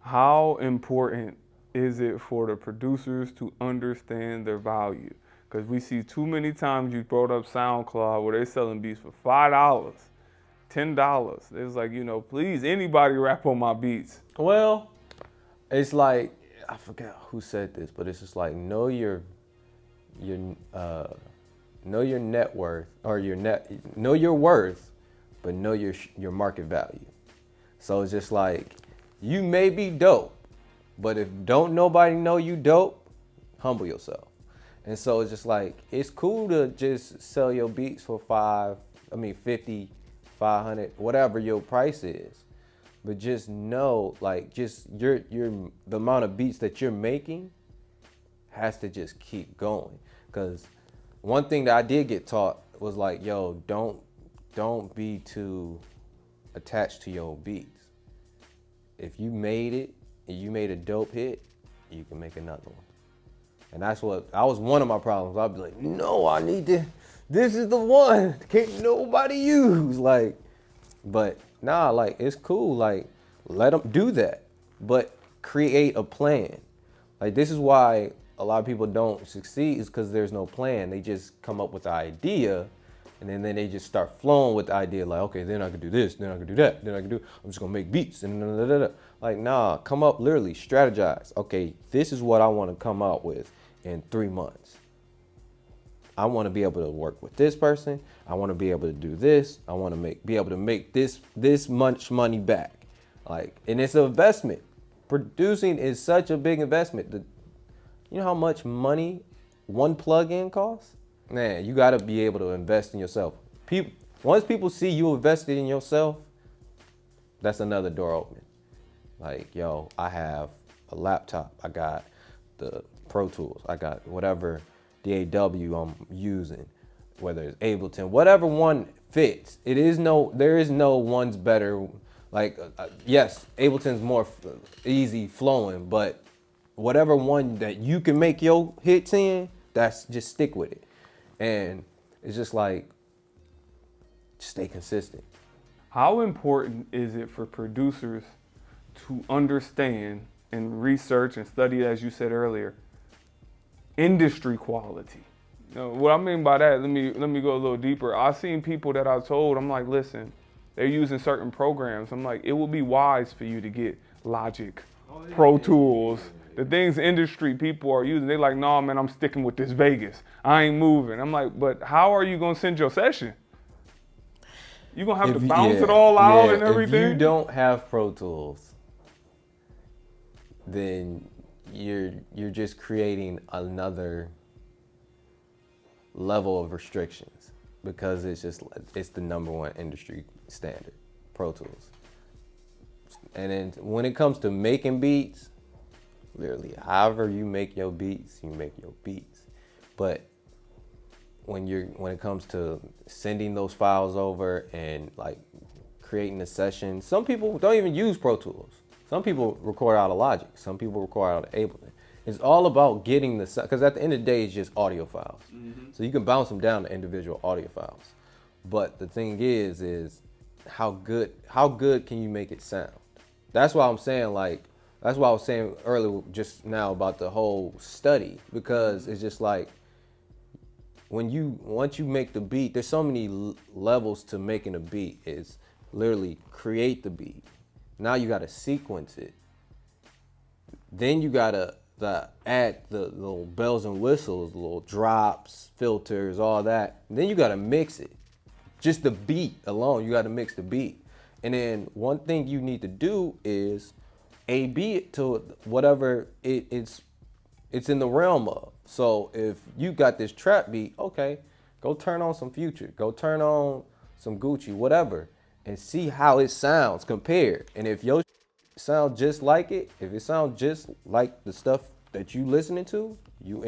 How important is it for the producers to understand their value? Because we see too many times you brought up SoundCloud where they're selling beats for $5, $10. It's like, please, anybody rap on my beats. Well, it's like, I forget who said this, but it's just like your know your net worth, or know your worth, but know your market value. So it's just like, you may be dope, but if don't nobody know you dope, humble yourself. And so it's just like, it's cool to just sell your beats for 50, 500, whatever your price is. But just know, like, just the amount of beats that you're making has to just keep going. Because one thing that I did get taught was like, yo, don't be too attached to your beats. If you made it and you made a dope hit, you can make another one. And that was one of my problems. I'd be like, no, I need this is the one. Can't nobody use. Like, but nah, like, it's cool. Like, let them do that, but create a plan. Like, this is why a lot of people don't succeed, is because there's no plan. They just come up with the idea, and then they just start flowing with the idea. Like, okay, then I could do this, then I could do that, then I'm just gonna make beats, and da, da, da, da. Like, nah, come up, literally strategize. Okay, this is what I want to come out with in 3 months. I want to be able to work with this person. I want to be able to do this. I want to be able to make this much money back. Like, and it's an investment. Producing is such a big investment. You know how much money one plug-in costs? Man, you got to be able to invest in yourself. Once people see you invested in yourself, that's another door open. Like, yo, I have a laptop. I got the Pro Tools. I got whatever DAW I'm using, whether it's Ableton, whatever one fits. There is no one's better. Like, yes, Ableton's more easy flowing, but whatever one that you can make your hits in, just stick with it. And it's just like, stay consistent. How important is it for producers to understand and research and study, as you said earlier, industry quality? What I mean by that, let me go a little deeper. I've seen people that I've told, I'm like, listen, they're using certain programs. I'm like, it would be wise for you to get Logic, Pro Tools, the things industry people are using. They're like, nah, man, I'm sticking with this Vegas. I ain't moving. I'm like, but how are you gonna send your session? You gonna have to bounce it all out and everything? If you don't have Pro Tools, then you're just creating another level of restrictions, because it's the number one industry standard, Pro Tools. And then when it comes to making beats, literally, however you make your beats, you make your beats. But when it comes to sending those files over and like creating a session, some people don't even use Pro Tools. Some people record out of Logic. Some people record out of Ableton. It's all about getting because at the end of the day, it's just audio files. Mm-hmm. So you can bounce them down to individual audio files. But the thing is how good can you make it sound? That's why I'm saying, like, that's why I was saying earlier just now about the whole study, because it's just like, once you make the beat, there's so many levels to making a beat. Is literally create the beat. Now you got to sequence it. Then you got to add the little bells and whistles, little drops, filters, all that. And then you got to mix it. Just the beat alone, you got to mix the beat. And then one thing you need to do is A/B it to whatever it's in the realm of. So if you got this trap beat, okay, go turn on some Future, go turn on some Gucci, whatever, and see how it sounds compared. And if your sound just like it, if it sounds just like the stuff that you listening to, you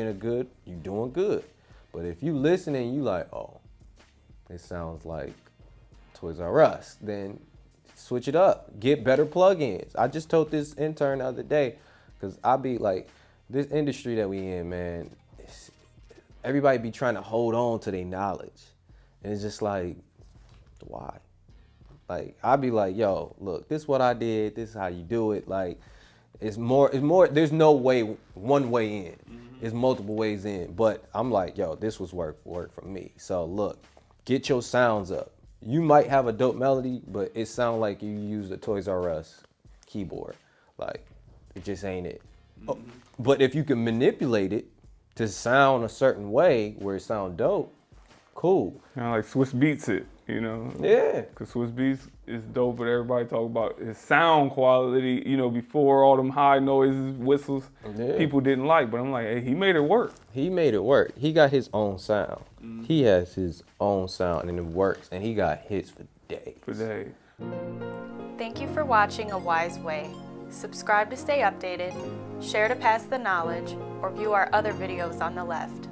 doing good. But if you listening, you like, oh, it sounds like Toys R Us, then switch it up, get better plugins. I just told this intern the other day, because I be like, this industry that we in, man, everybody be trying to hold on to their knowledge. And it's just like, why? Like, I be like, yo, look, this is what I did, this is how you do it. Like, It's more. There's no way one way in. It's multiple ways in. But I'm like, yo, this was work for me. So look, get your sounds up. You might have a dope melody, but it sounds like you used a Toys R Us keyboard. Like, it just ain't it. Oh, but if you can manipulate it to sound a certain way where it sound dope, cool. Kind of like Swiss Beats it, you know? Yeah. Because Swiss Beats is dope, but everybody talk about his sound quality, you know, before all them high noises, whistles, people didn't like. But I'm like, hey, he made it work. He made it work. He got his own sound. He has his own sound and it works. And he got hits for days. For days. Thank you for watching A Wise Way. Subscribe to stay updated, share to pass the knowledge, or view our other videos on the left.